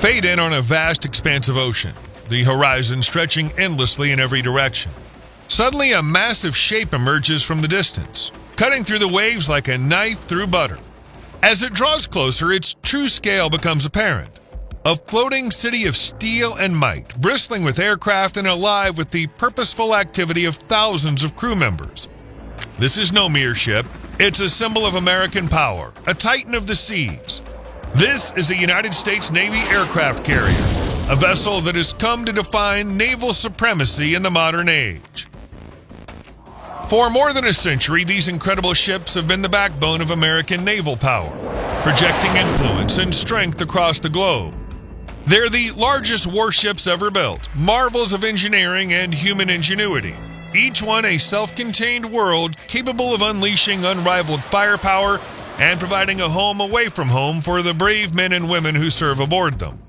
Fade in on a vast expanse of ocean, the horizon stretching endlessly in every direction. Suddenly, a massive shape emerges from the distance, cutting through the waves like a knife through butter. As it draws closer, its true scale becomes apparent. A floating city of steel and might, bristling with aircraft and alive with the purposeful activity of thousands of crew members. This is no mere ship. It's a symbol of American power, a titan of the seas. This is a United States Navy aircraft carrier, a vessel that has come to define naval supremacy in the modern age. For more than a century, these incredible ships have been the backbone of American naval power, projecting influence and strength across the globe. They're the largest warships ever built, marvels of engineering and human ingenuity, each one a self-contained world capable of unleashing unrivaled firepower and providing a home away from home for the brave men and women who serve aboard them.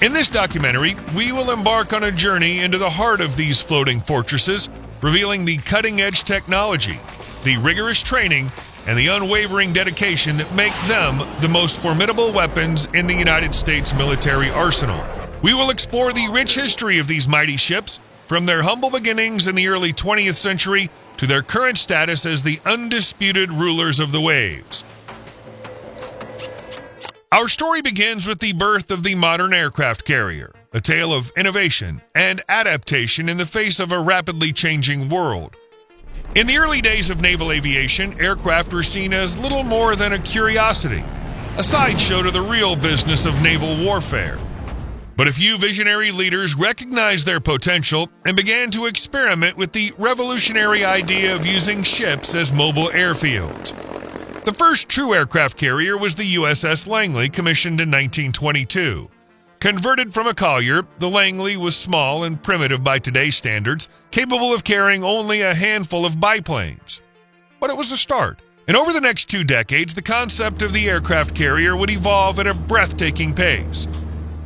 In this documentary, we will embark on a journey into the heart of these floating fortresses, revealing the cutting-edge technology, the rigorous training, and the unwavering dedication that make them the most formidable weapons in the United States military arsenal. We will explore the rich history of these mighty ships, from their humble beginnings in the early 20th century to their current status as the undisputed rulers of the waves. Our story begins with the birth of the modern aircraft carrier, a tale of innovation and adaptation in the face of a rapidly changing world. In the early days of naval aviation, aircraft were seen as little more than a curiosity, a sideshow to the real business of naval warfare. But a few visionary leaders recognized their potential and began to experiment with the revolutionary idea of using ships as mobile airfields. The first true aircraft carrier was the USS Langley, commissioned in 1922. Converted from a collier, the Langley was small and primitive by today's standards, capable of carrying only a handful of biplanes. But it was a start, and over the next 2 decades, the concept of the aircraft carrier would evolve at a breathtaking pace.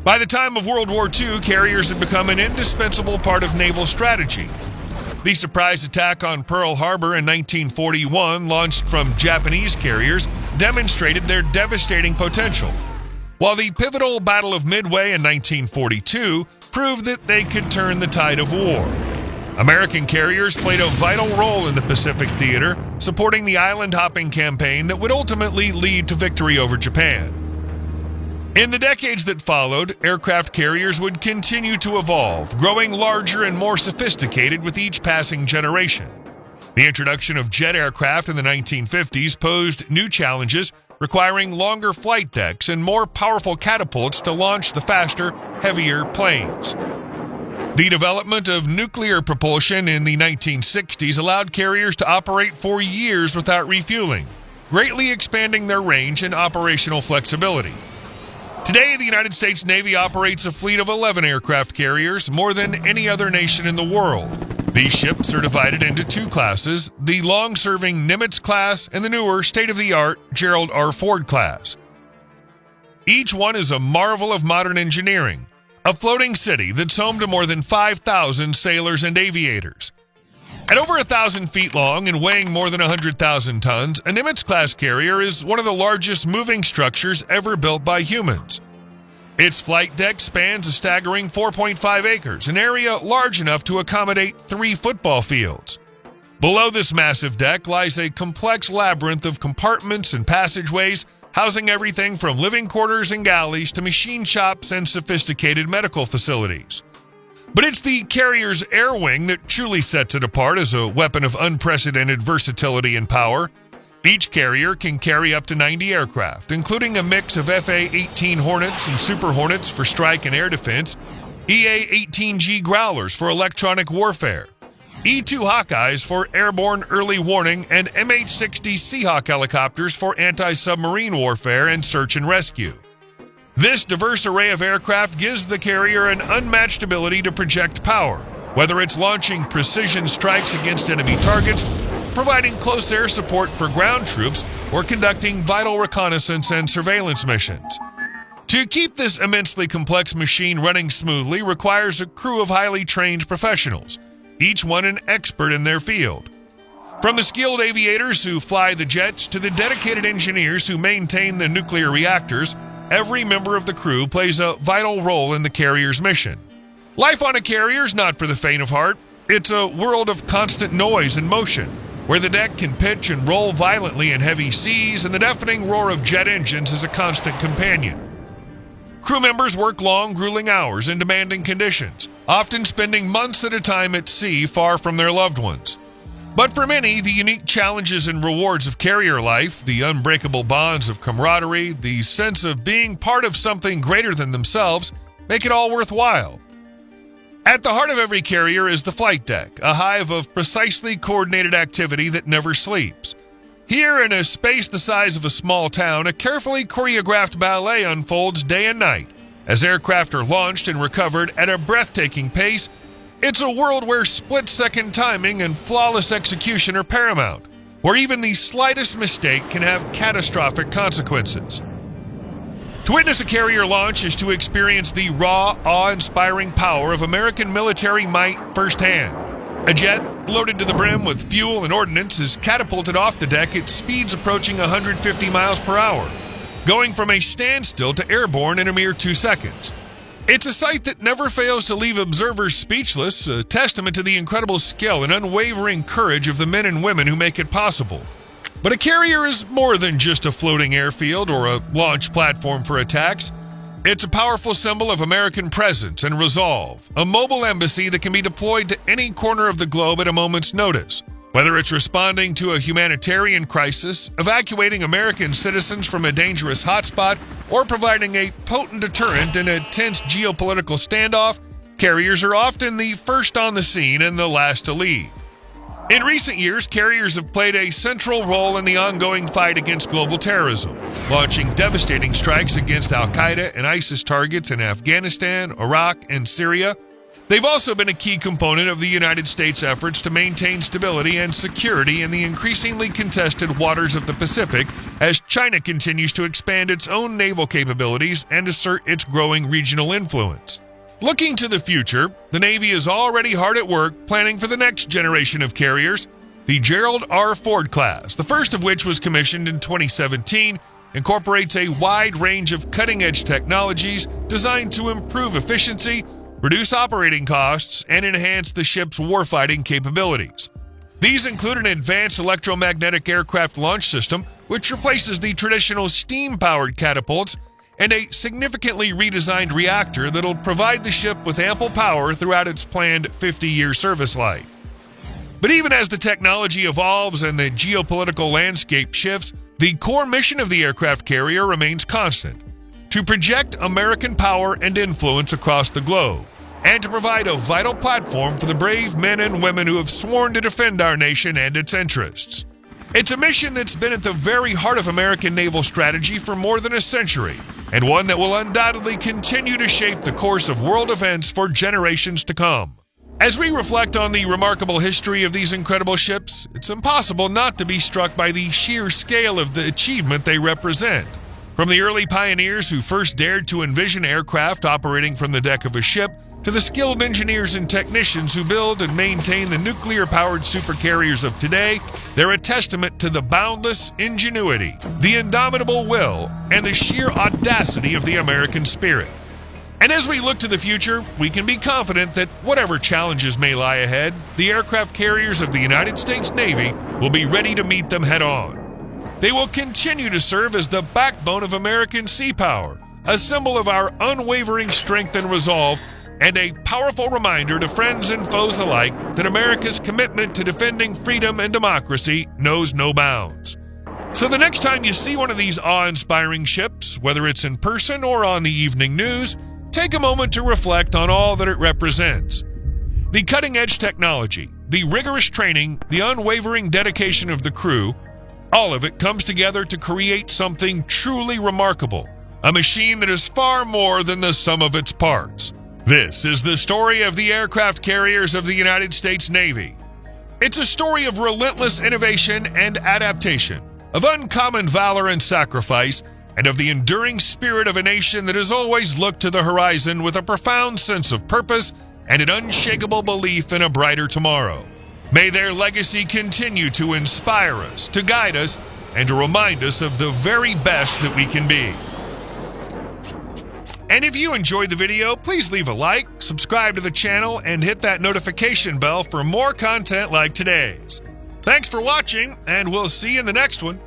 By the time of World War II, carriers had become an indispensable part of naval strategy. The surprise attack on Pearl Harbor in 1941, launched from Japanese carriers, demonstrated their devastating potential, while the pivotal Battle of Midway in 1942 proved that they could turn the tide of war. American carriers played a vital role in the Pacific theater, supporting the island-hopping campaign that would ultimately lead to victory over Japan. In the decades that followed, aircraft carriers would continue to evolve, growing larger and more sophisticated with each passing generation. The introduction of jet aircraft in the 1950s posed new challenges, requiring longer flight decks and more powerful catapults to launch the faster, heavier planes. The development of nuclear propulsion in the 1960s allowed carriers to operate for years without refueling, greatly expanding their range and operational flexibility. Today, the United States Navy operates a fleet of 11 aircraft carriers, more than any other nation in the world. These ships are divided into 2 classes, the long-serving Nimitz class and the newer, state-of-the-art Gerald R. Ford class. Each one is a marvel of modern engineering, a floating city that's home to more than 5,000 sailors and aviators. At over 1,000 feet long and weighing more than 100,000 tons, a Nimitz-class carrier is one of the largest moving structures ever built by humans. Its flight deck spans a staggering 4.5 acres, an area large enough to accommodate 3 football fields. Below this massive deck lies a complex labyrinth of compartments and passageways, housing everything from living quarters and galleys to machine shops and sophisticated medical facilities. But it's the carrier's air wing that truly sets it apart as a weapon of unprecedented versatility and power. Each carrier can carry up to 90 aircraft, including a mix of FA-18 Hornets and Super Hornets for strike and air defense, EA-18G Growlers for electronic warfare, E-2 Hawkeyes for airborne early warning, and MH-60 Seahawk helicopters for anti-submarine warfare and search and rescue. This diverse array of aircraft gives the carrier an unmatched ability to project power, whether it's launching precision strikes against enemy targets, providing close air support for ground troops, or conducting vital reconnaissance and surveillance missions. To keep this immensely complex machine running smoothly requires a crew of highly trained professionals, each one an expert in their field. From the skilled aviators who fly the jets to the dedicated engineers who maintain the nuclear reactors, every member of the crew plays a vital role in the carrier's mission. Life on a carrier is not for the faint of heart. It's a world of constant noise and motion, where the deck can pitch and roll violently in heavy seas, and the deafening roar of jet engines is a constant companion. Crew members work long, grueling hours in demanding conditions, often spending months at a time at sea far from their loved ones. But for many, the unique challenges and rewards of carrier life, the unbreakable bonds of camaraderie, the sense of being part of something greater than themselves, make it all worthwhile. At the heart of every carrier is the flight deck, a hive of precisely coordinated activity that never sleeps. Here, in a space the size of a small town, a carefully choreographed ballet unfolds day and night. As aircraft are launched and recovered at a breathtaking pace, it's a world where split-second timing and flawless execution are paramount, where even the slightest mistake can have catastrophic consequences. To witness a carrier launch is to experience the raw, awe-inspiring power of American military might firsthand. A jet, loaded to the brim with fuel and ordnance, is catapulted off the deck at speeds approaching 150 miles per hour, going from a standstill to airborne in a mere 2 seconds. It's a sight that never fails to leave observers speechless, a testament to the incredible skill and unwavering courage of the men and women who make it possible. But a carrier is more than just a floating airfield or a launch platform for attacks. It's a powerful symbol of American presence and resolve, a mobile embassy that can be deployed to any corner of the globe at a moment's notice. Whether it's responding to a humanitarian crisis, evacuating American citizens from a dangerous hotspot, or providing a potent deterrent in a tense geopolitical standoff, carriers are often the first on the scene and the last to leave. In recent years, carriers have played a central role in the ongoing fight against global terrorism, launching devastating strikes against Al-Qaeda and ISIS targets in Afghanistan, Iraq, and Syria. They've also been a key component of the United States' efforts to maintain stability and security in the increasingly contested waters of the Pacific as China continues to expand its own naval capabilities and assert its growing regional influence. Looking to the future, the Navy is already hard at work planning for the next generation of carriers, the Gerald R. Ford class, the first of which was commissioned in 2017, incorporates a wide range of cutting-edge technologies designed to improve efficiency, reduce operating costs, and enhance the ship's warfighting capabilities. These include an advanced electromagnetic aircraft launch system, which replaces the traditional steam-powered catapults, and a significantly redesigned reactor that'll provide the ship with ample power throughout its planned 50-year service life. But even as the technology evolves and the geopolitical landscape shifts, the core mission of the aircraft carrier remains constant: to project American power and influence across the globe, and to provide a vital platform for the brave men and women who have sworn to defend our nation and its interests. It's a mission that's been at the very heart of American naval strategy for more than a century, and one that will undoubtedly continue to shape the course of world events for generations to come. As we reflect on the remarkable history of these incredible ships, it's impossible not to be struck by the sheer scale of the achievement they represent. From the early pioneers who first dared to envision aircraft operating from the deck of a ship, to the skilled engineers and technicians who build and maintain the nuclear-powered supercarriers of today, they're a testament to the boundless ingenuity, the indomitable will, and the sheer audacity of the American spirit. And as we look to the future, we can be confident that whatever challenges may lie ahead, the aircraft carriers of the United States Navy will be ready to meet them head-on. They will continue to serve as the backbone of American sea power, a symbol of our unwavering strength and resolve, and a powerful reminder to friends and foes alike that America's commitment to defending freedom and democracy knows no bounds. So the next time you see one of these awe-inspiring ships, whether it's in person or on the evening news, take a moment to reflect on all that it represents. The cutting-edge technology, the rigorous training, the unwavering dedication of the crew, all of it comes together to create something truly remarkable, a machine that is far more than the sum of its parts. This is the story of the aircraft carriers of the United States Navy. It's a story of relentless innovation and adaptation, of uncommon valor and sacrifice, and of the enduring spirit of a nation that has always looked to the horizon with a profound sense of purpose and an unshakable belief in a brighter tomorrow. May their legacy continue to inspire us, to guide us, and to remind us of the very best that we can be. And if you enjoyed the video, please leave a like, subscribe to the channel, and hit that notification bell for more content like today's. Thanks for watching, and we'll see you in the next one.